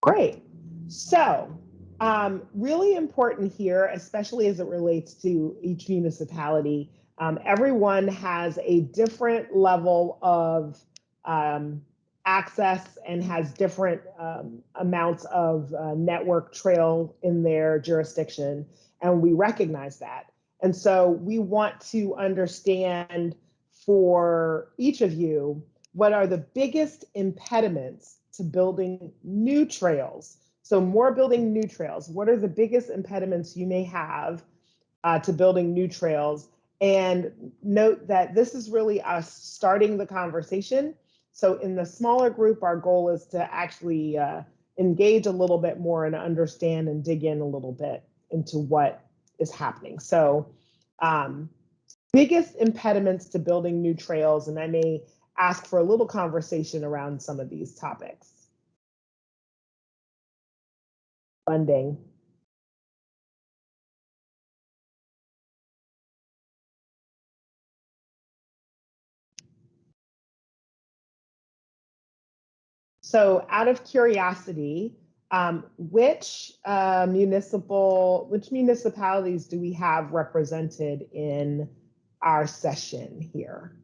Great. So, really important here, especially as it relates to each municipality, everyone has a different level of access and has different amounts of network trail in their jurisdiction, and we recognize that. And so we want to understand for each of you, what are the biggest impediments to building new trails? So more building new trails. What are the biggest impediments you may have to building new trails? And note that this is really us starting the conversation. So in the smaller group, our goal is to actually engage a little bit more and understand and dig in a little bit into what is happening. So biggest impediments to building new trails, and I may ask for a little conversation around some of these topics. Funding. So out of curiosity, which municipalities do we have represented in our session here?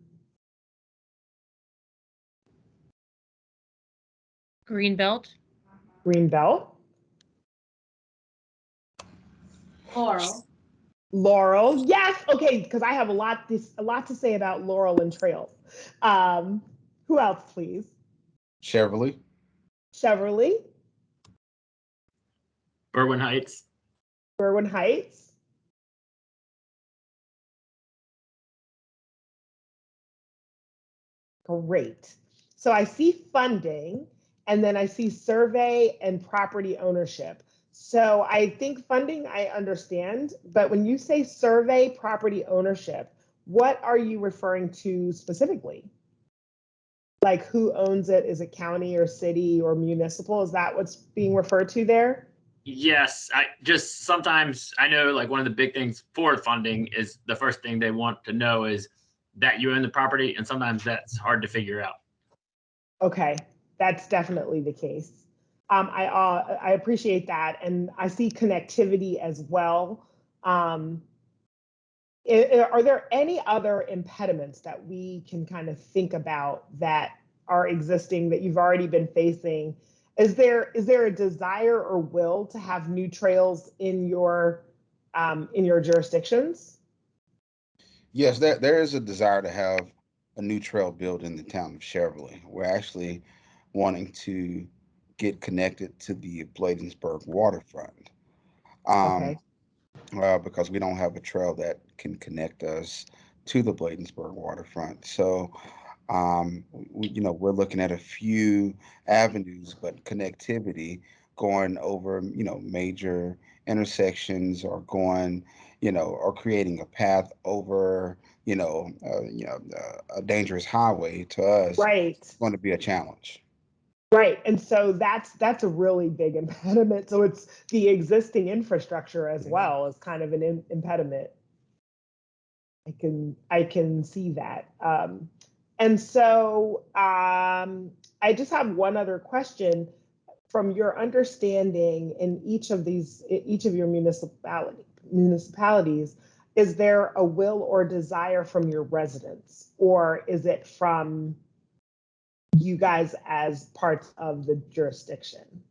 Greenbelt. Greenbelt. Laurel. Laurel, yes. Okay, because I have a lot to say about Laurel and trails. Who else, please? Cheverly. Cheverly. Berwyn Heights. Berwyn Heights. Great. So I see funding, and then I see survey and property ownership. So I think funding, I understand, but when you say survey property ownership, what are you referring to specifically? Like who owns it? Is it county or city or municipal? Is that what's being referred to there? Yes, I just sometimes I know like one of the big things for funding is the first thing they want to know is that you own the property, and sometimes that's hard to figure out. Okay, that's definitely the case. I appreciate that, and I see connectivity as well. Are there any other impediments that we can kind of think about that are existing that you've already been facing? Is there a desire or will to have new trails in your jurisdictions? Yes, there is a desire to have a new trail built in the town of Cheverly. We're actually wanting to get connected to the Bladensburg waterfront. Okay. Because we don't have a trail that can connect us to the Bladensburg waterfront. So, we're looking at a few avenues, but connectivity going over, major intersections or going, or creating a path over, a dangerous highway to us Right. is going to be a challenge. Right, and so that's a really big impediment. So it's the existing infrastructure as well as kind of an impediment. I can see that. And so I just have one other question. From your understanding in each of your municipalities, is there a will or desire from your residents, or is it from you guys as parts of the jurisdiction?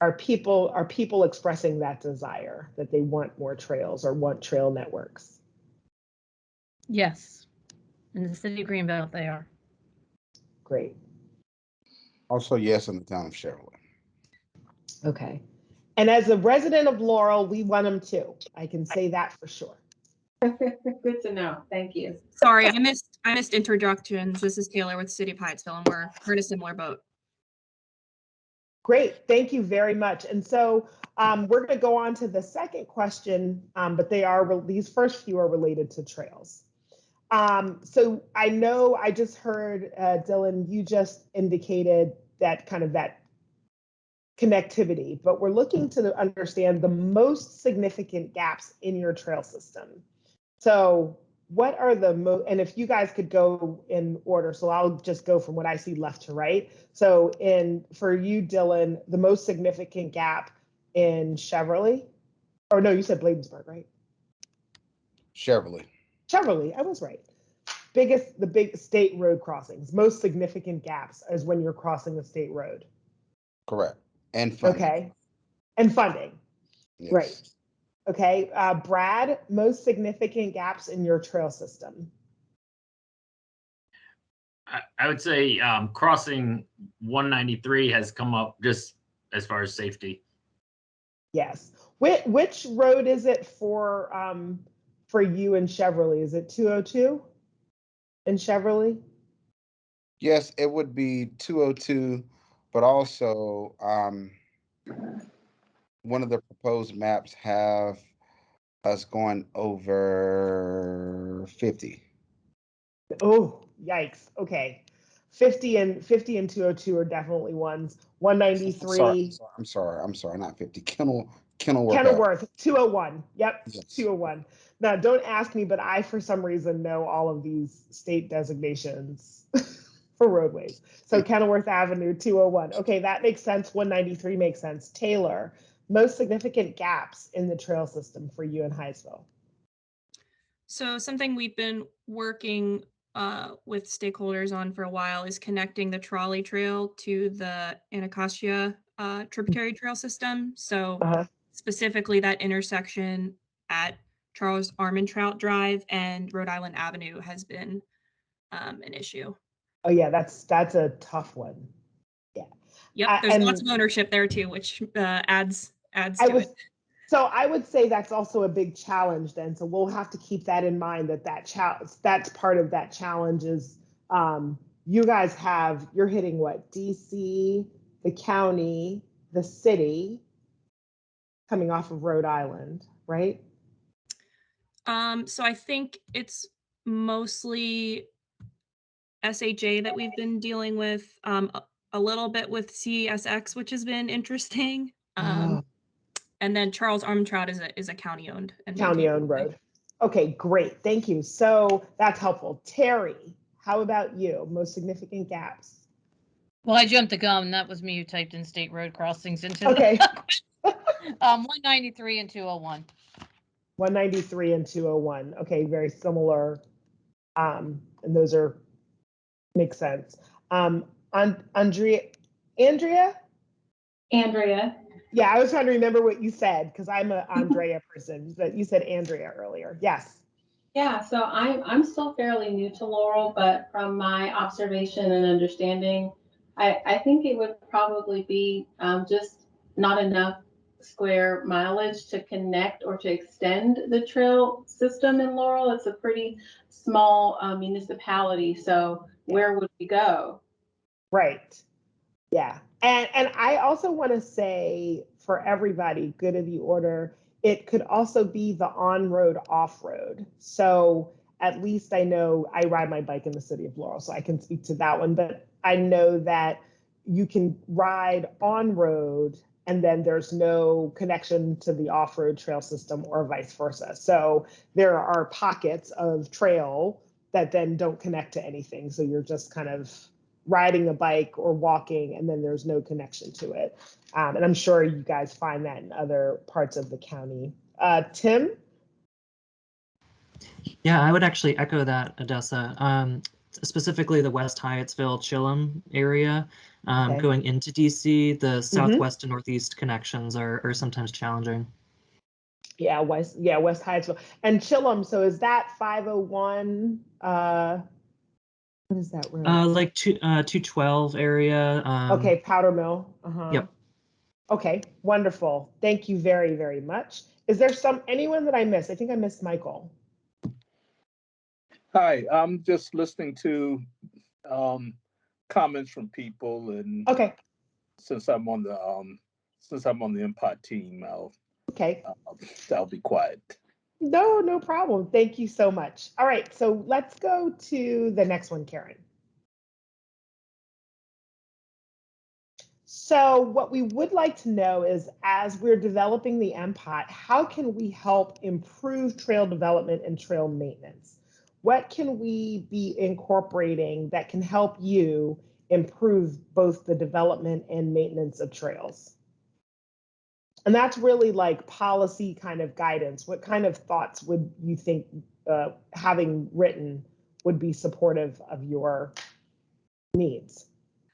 Are people expressing that desire that they want more trails or want trail networks? Yes. In the city of Greenbelt, they are. Great. Also, yes, in the town of Cheverly. Okay. And as a resident of Laurel, we want them too. I can say that for sure. Good to know. Thank you. Sorry, I missed introductions. This is Taylor with City of Hyattsville, and we're in a similar boat. Great, thank you very much. And so we're going to go on to the second question, but these first few are related to trails. So I know I just heard, Dylan, you just indicated that kind of that connectivity, but we're looking to understand the most significant gaps in your trail system. So what are the and if you guys could go in order, so I'll just go from what I see left to right. So for you, Dylan, the most significant gap in Cheverly, or no, you said Bladensburg, right? Cheverly. Cheverly, I was right. The big state road crossings, most significant gaps is when you're crossing the state road. Correct. And funding. Okay. And funding. Yes. Right. Okay. Brad, most significant gaps in your trail system. I would say crossing 193 has come up just as far as safety. Yes. Which road is it for you in Cheverly? Is it 202 in Cheverly? Yes, it would be 202, but also one of the proposed maps have us going over 50. Oh, yikes. Okay. 50 and 202 are definitely ones. 193. I'm sorry, not 50. Kenilworth. Kenilworth, 201. Yep, Yes. 201. Now, don't ask me, but I, for some reason, know all of these state designations for roadways. So Kenilworth Avenue, 201. Okay, that makes sense. 193 makes sense. Taylor, most significant gaps in the trail system for you in Hyattsville? So something we've been working with stakeholders on for a while is connecting the trolley trail to the Anacostia tributary trail system. So specifically that intersection at Charles Armentrout Drive and Rhode Island Avenue has been an issue. Oh yeah, that's a tough one. Yeah. Yep, there's lots of ownership there too, which adds to it. So I would say that's also a big challenge then. So we'll have to keep that in mind that's part of that challenge is you guys you're hitting what? DC, the county, the city, coming off of Rhode Island, right? So I think it's mostly SHA that we've been dealing with, a little bit with CSX, which has been interesting. And then Charles Armentrout is a county-owned road. Okay, great. Thank you. So that's helpful. Terry, how about you? Most significant gaps? Well, I jumped the gun. That was me who typed in state road crossings into okay. 193 and 201. 193 and 201. Okay, very similar. And those make sense. Andrea? Yeah, I was trying to remember what you said because I'm an Andrea person, but you said Andrea earlier. Yes. Yeah, so I'm still fairly new to Laurel, but from my observation and understanding, I think it would probably be just not enough square mileage to connect or to extend the trail system in Laurel. It's a pretty small municipality, so where would we go? Right. Yeah. And I also want to say for everybody, good of the order, it could also be the on-road, off-road. So at least I know I ride my bike in the city of Laurel, so I can speak to that one. But I know that you can ride on-road and then there's no connection to the off-road trail system or vice versa. So there are pockets of trail that then don't connect to anything. So you're just kind of riding a bike or walking, and then there's no connection to it. And I'm sure you guys find that in other parts of the county. Tim? Yeah, I would actually echo that, Odessa. Specifically the West Hyattsville, Chillum area. Going into DC, the southwest and northeast connections are sometimes challenging. Yeah, West Hyattsville. And Chillum, so is that 501? What is that road? Like 212 area. Okay, Powder Mill. Yep. Okay, wonderful. Thank you very, very much. Is there anyone that I missed? I think I missed Michael. Hi, I'm just listening to comments from people, and okay, since I'm on the MPOT team, I'll be quiet. No problem. Thank you so much. All right, so let's go to the next one, Karen. So what we would like to know is, as we're developing the MPOT, how can we help improve trail development and trail maintenance? what can we be incorporating that can help you improve both the development and maintenance of trails? And that's really like policy kind of guidance. What kind of thoughts would you think having written would be supportive of your needs?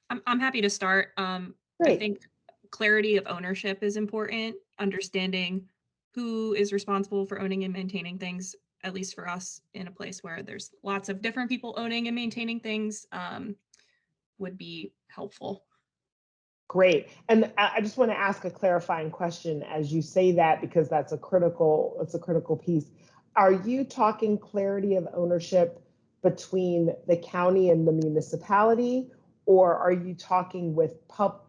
I'm happy to start. I think clarity of ownership is important, understanding who is responsible for owning and maintaining things, at least for us in a place where there's lots of different people owning and maintaining things, would be helpful. Great. And I just want to ask a clarifying question as you say that, because that's a critical piece. Are you talking clarity of ownership between the county and the municipality, or are you talking with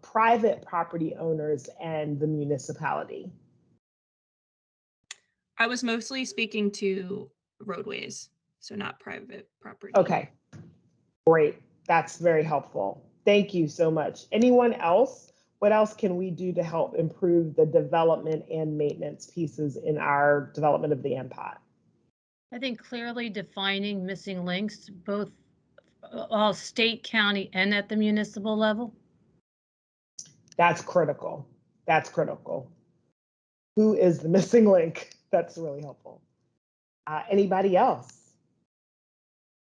private property owners and the municipality? I was mostly speaking to roadways, so not private property. Okay, great. That's very helpful. Thank you so much. Anyone else? What else can we do to help improve the development and maintenance pieces in our development of the MPOT? I think clearly defining missing links, both all state, county, and at the municipal level. That's critical. That's critical. Who is the missing link? That's really helpful. Anybody else?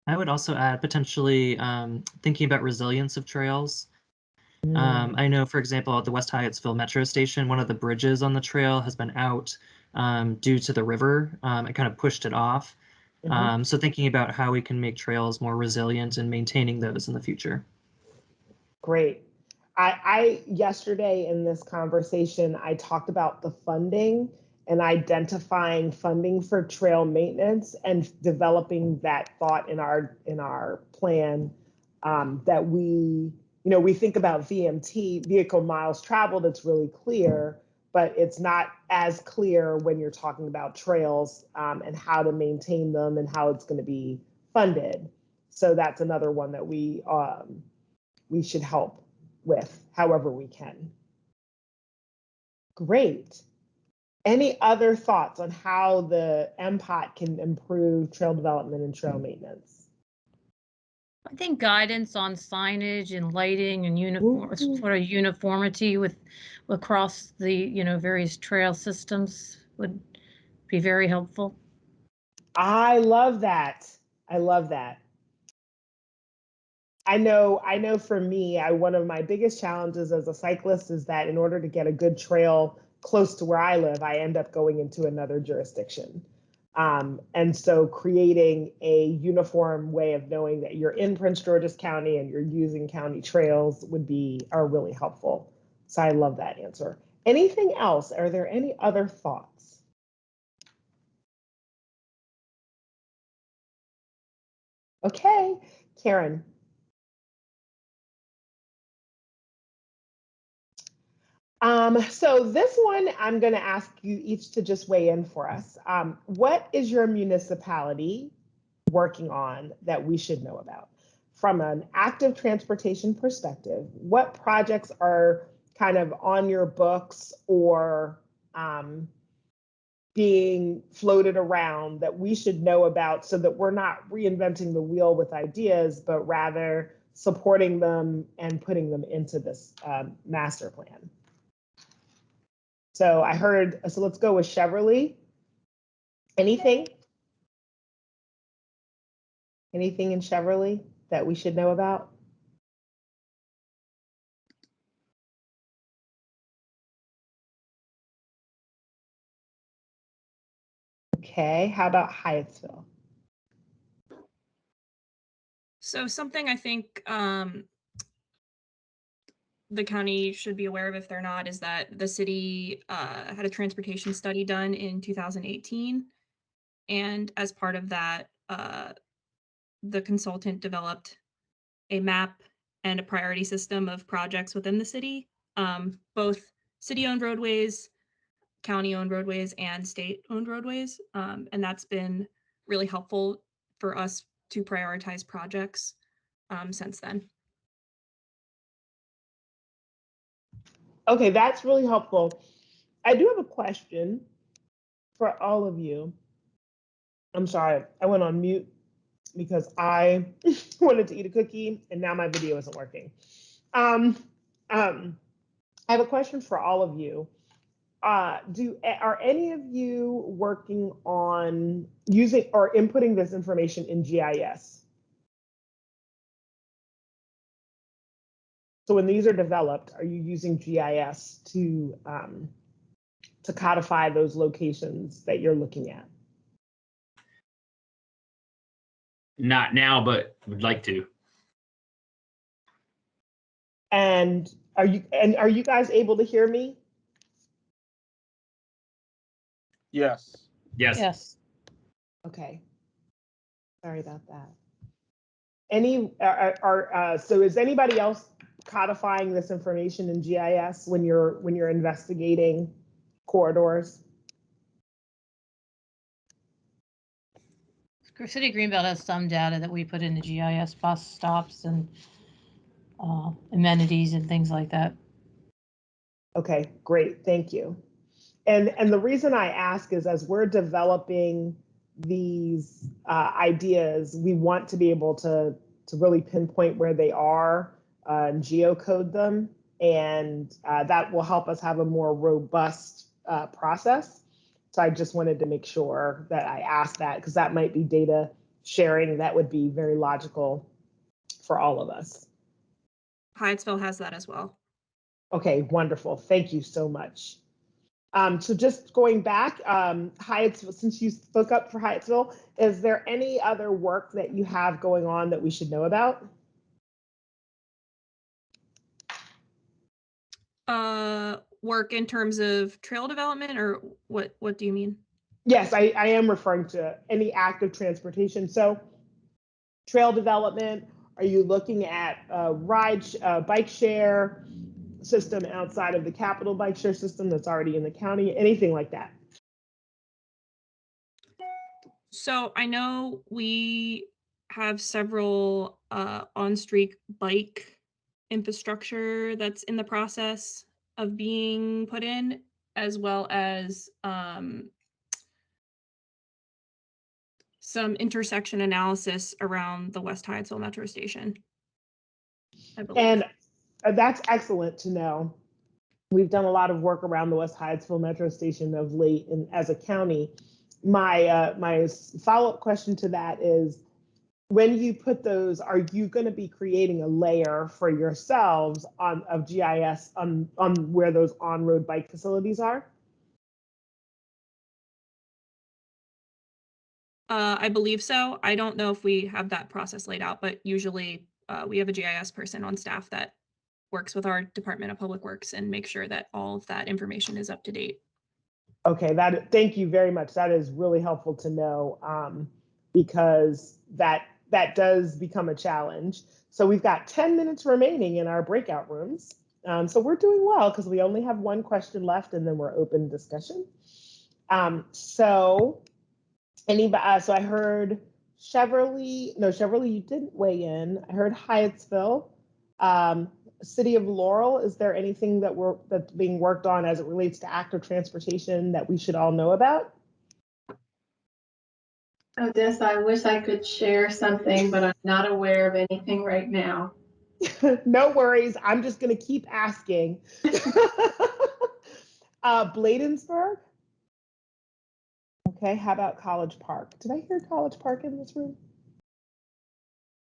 I would also add potentially thinking about resilience of trails. I know, for example, at the West Hyattsville Metro Station, one of the bridges on the trail has been out due to the river. It kind of pushed it off. So thinking about how we can make trails more resilient and maintaining those in the future. Great. I yesterday in this conversation, I talked about the funding and identifying funding for trail maintenance and developing that thought in our plan that we think about VMT, vehicle miles traveled, it's really clear, but it's not as clear when you're talking about trails and how to maintain them and how it's going to be funded. So that's another one that we should help with however we can. Great. Any other thoughts on how the MPOT can improve trail development and trail maintenance? I think guidance on signage and lighting and sort of uniformity with across the various trail systems would be very helpful. I love that. I love that. I know for me, one of my biggest challenges as a cyclist is that in order to get a good trail close to where I live, I end up going into another jurisdiction. And so creating a uniform way of knowing that you're in Prince George's County and you're using county trails are really helpful. So I love that answer. Anything else? Are there any other thoughts? Okay, Karen. So this one, I'm going to ask you each to just weigh in for us. What is your municipality working on that we should know about? From an active transportation perspective, what projects are kind of on your books or being floated around that we should know about so that we're not reinventing the wheel with ideas, but rather supporting them and putting them into this master plan? So so let's go with Cheverly. Anything in Cheverly that we should know about? Okay, how about Hyattsville? So something I think the county should be aware of if they're not is that the city had a transportation study done in 2018. And as part of that, the consultant developed a map and a priority system of projects within the city, both city-owned roadways, county-owned roadways, and state-owned roadways. And that's been really helpful for us to prioritize projects since then. Okay, that's really helpful. I do have a question for all of you. I'm sorry, I went on mute. because I wanted to eat a cookie and now my video isn't working. I have a question for all of you. Are any of you working on using or inputting this information in GIS? So when these are developed, are you using GIS to codify those locations that you're looking at? Not now, but would like to. And are you guys able to hear me? Yes. Yes. Yes. Okay. Sorry about that. So is anybody else codifying this information in GIS when you're investigating corridors? City of Greenbelt has some data that we put into GIS, bus stops and amenities and things like that. Okay, great, thank you. And the reason I ask is as we're developing these ideas, we want to be able to really pinpoint where they are and geocode them, and that will help us have a more robust process. So I just wanted to make sure that I asked that because that might be data sharing that would be very logical for all of us. Hyattsville has that as well. Okay, wonderful. Thank you so much. So just going back, Hyattsville, since you spoke up for Hyattsville, is there any other work that you have going on that we should know about? Work in terms of trail development, or what do you mean? Yes, I am referring to any active transportation. So trail development, are you looking at bike share system outside of the capital bike share system that's already in the county, anything like that? So I know we have several on-street bike infrastructure that's in the process of being put in, as well as some intersection analysis around the West Hyattsville Metro Station, I believe. And that's excellent to know. We've done a lot of work around the West Hyattsville Metro Station of late, and as a county, my follow-up question to that is, when you put those, are you going to be creating a layer for yourselves of GIS on where those on-road bike facilities are? I believe so. I don't know if we have that process laid out, but usually we have a GIS person on staff that works with our Department of Public Works and make sure that all of that information is up to date. Okay, thank you very much. That is really helpful to know, because that does become a challenge. So we've got 10 minutes remaining in our breakout rooms. So we're doing well because we only have one question left and then we're open discussion. So I heard Cheverly, you didn't weigh in. I heard Hyattsville. City of Laurel, is there anything that's being worked on as it relates to active transportation that we should all know about? Odessa, I wish I could share something, but I'm not aware of anything right now. No worries. I'm just going to keep asking. Bladensburg? Okay, how about College Park? Did I hear College Park in this room?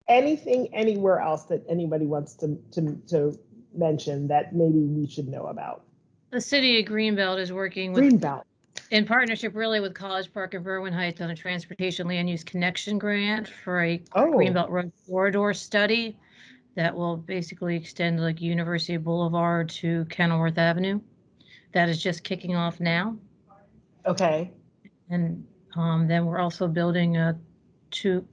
Anything anywhere else that anybody wants to mention that maybe we should know about? The City of Greenbelt is working with Greenbelt in partnership really with College Park and Berwyn Heights on a transportation land use connection grant for a Greenbelt Road corridor study that will basically extend like University Boulevard to Kenilworth Avenue. That is just kicking off now. Okay. And then we're also building a $2+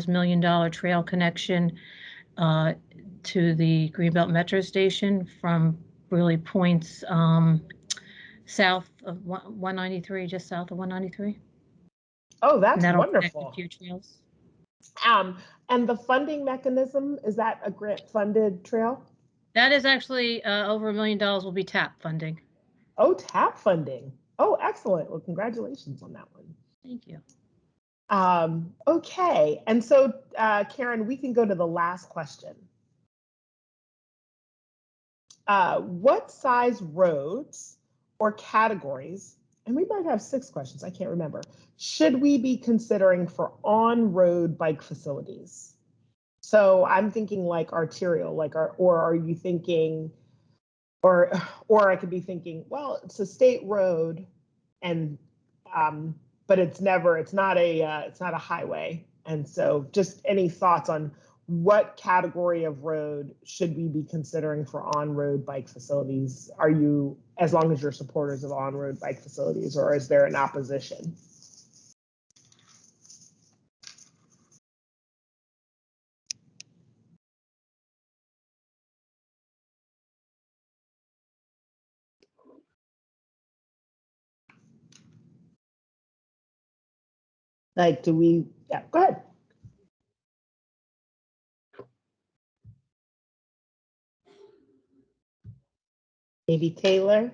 million trail connection to the Greenbelt Metro Station from really points south of 193, just south of 193. Oh, that's wonderful. A few trails. And the funding mechanism, is that a grant funded trail? That is actually over $1 million will be TAP funding. Oh, TAP funding. Oh, excellent. Well, congratulations on that one. Thank you. Okay, and so Karen, we can go to the last question. What size roads or categories, and we might have 6 questions, I can't remember, should we be considering for on-road bike facilities? So I'm thinking like arterial, like or are you thinking, or I could be thinking, well, it's a state road, and but it's not a highway. And so just any thoughts on what category of road should we be considering for on-road bike facilities? Are you, as long as you're supporters of on-road bike facilities, or is there an opposition? Like, do we, yeah, go ahead. Maybe Taylor?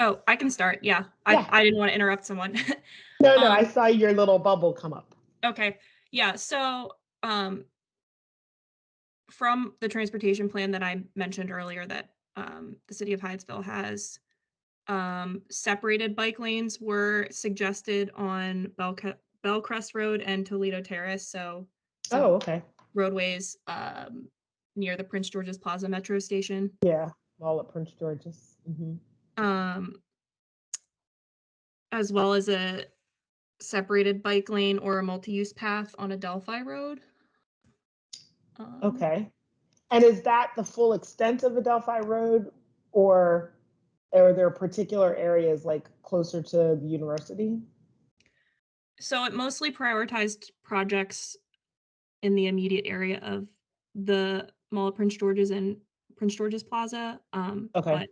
Oh, I can start. Yeah. Yeah. I didn't want to interrupt someone. No, I saw your little bubble come up. Okay. Yeah. So from the transportation plan that I mentioned earlier that the city of Hyattsville has, separated bike lanes were suggested on Bellcrest Road and Toledo Terrace. So Oh, okay. roadways near the Prince George's Plaza metro station. Yeah, all at Prince George's. As well as a separated bike lane or a multi-use path on Adelphi Road. Okay. And is that the full extent of Adelphi Road, or are there particular areas like closer to the university? So it mostly prioritized projects in the immediate area of the Mall of Prince George's and Prince George's Plaza. Okay. But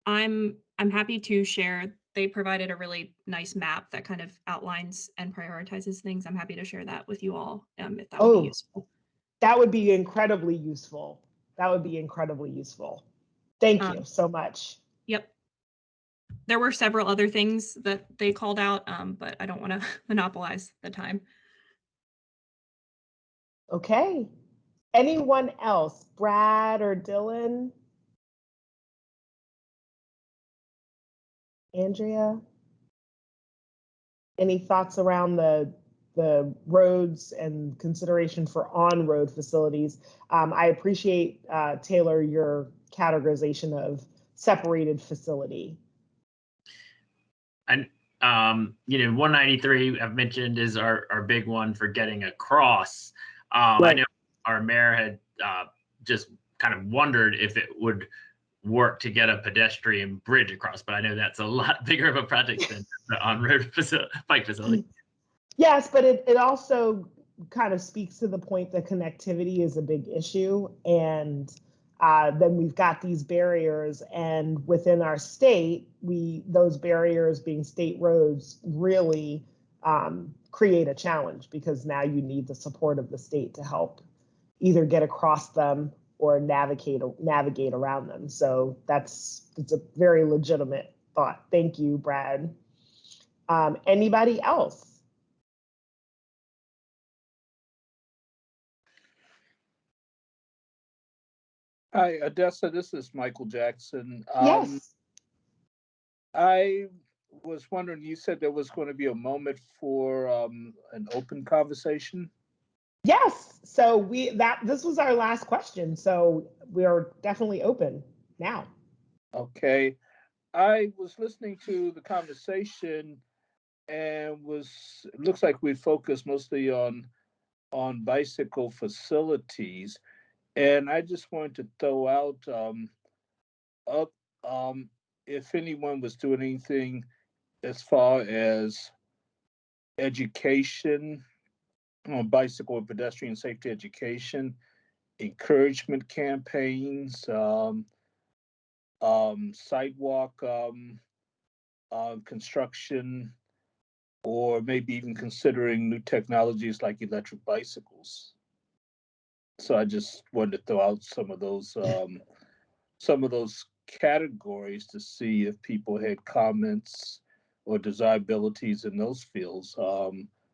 I'm happy to share. They provided a really nice map that kind of outlines and prioritizes things. I'm happy to share that with you all if that would be useful. That would be incredibly useful. That would be incredibly useful. Thank you so much. Yep. There were several other things that they called out, but I don't want to monopolize the time. Okay. Anyone else? Brad or Dylan? Andrea? Any thoughts around the roads and consideration for on-road facilities? I appreciate, Taylor, your categorization of separated facility. And 193 I've mentioned is our big one for getting across. Right. I know our mayor had just kind of wondered if it would work to get a pedestrian bridge across, but I know that's a lot bigger of a project than the on-road bike facility. Yes, but it also kind of speaks to the point that connectivity is a big issue, and then we've got these barriers, and within our state, those barriers being state roads really create a challenge, because now you need the support of the state to help either get across them or navigate around them. So it's a very legitimate thought. Thank you, Brad. Anybody else? Hi, Odessa, this is Michael Jackson. Yes. I was wondering, you said there was going to be a moment for an open conversation? Yes. So this was our last question. So we are definitely open now. Okay. I was listening to the conversation and it looks like we focused mostly on bicycle facilities. And I just wanted to throw out if anyone was doing anything as far as education on bicycle and pedestrian safety education, encouragement campaigns, sidewalk construction, or maybe even considering new technologies like electric bicycles. So I just wanted to throw out some of those categories to see if people had comments or desirabilities in those fields.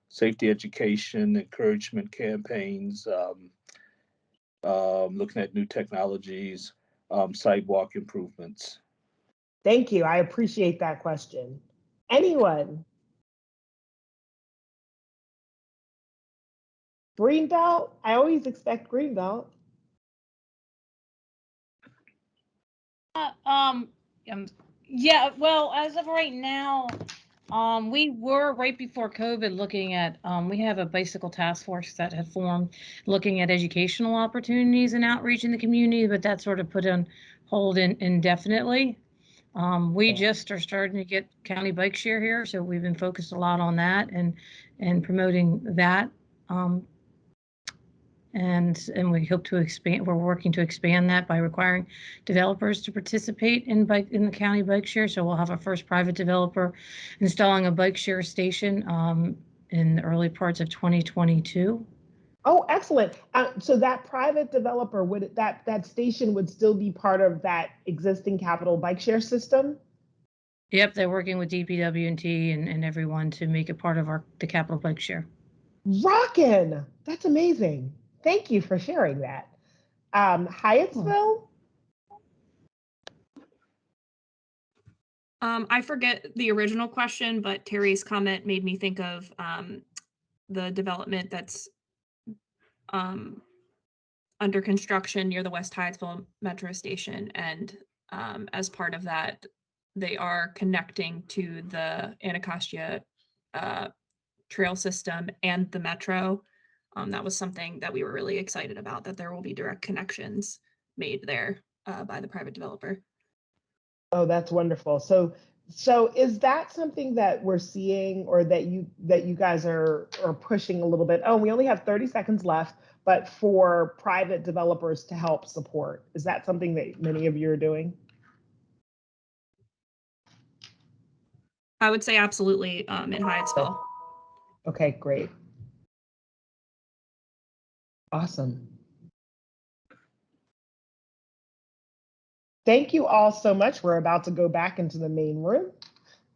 safety education, encouragement campaigns, looking at new technologies, sidewalk improvements. Thank you. I appreciate that question. Anyone? Greenbelt? I always expect Greenbelt. Yeah, well, as of right now, we were right before COVID looking at, we have a bicycle task force that had formed looking at educational opportunities and outreach in the community, but that's sort of put on hold indefinitely. We just are starting to get county bike share here, so we've been focused a lot on that and promoting that. And we hope to expand. We're working to expand that by requiring developers to participate in the county bike share. So we'll have our first private developer installing a bike share station in the early parts of 2022. Oh, excellent. So that private developer would that station would still be part of that existing capital bike share system? Yep, they're working with DPW&T and everyone to make it part of the capital bike share. Rockin'! That's amazing. Thank you for sharing that. Hyattsville? I forget the original question, but Terry's comment made me think of the development that's under construction near the West Hyattsville Metro Station. And as part of that, they are connecting to the Anacostia trail system and the Metro. That was something that we were really excited about, that there will be direct connections made there by the private developer. Oh, that's wonderful. So is that something that we're seeing, or that you guys are pushing a little bit? Oh, we only have 30 seconds left, but for private developers to help support, is that something that many of you are doing? I would say absolutely in Hyattsville. Okay, great. Awesome. Thank you all so much. We're about to go back into the main room.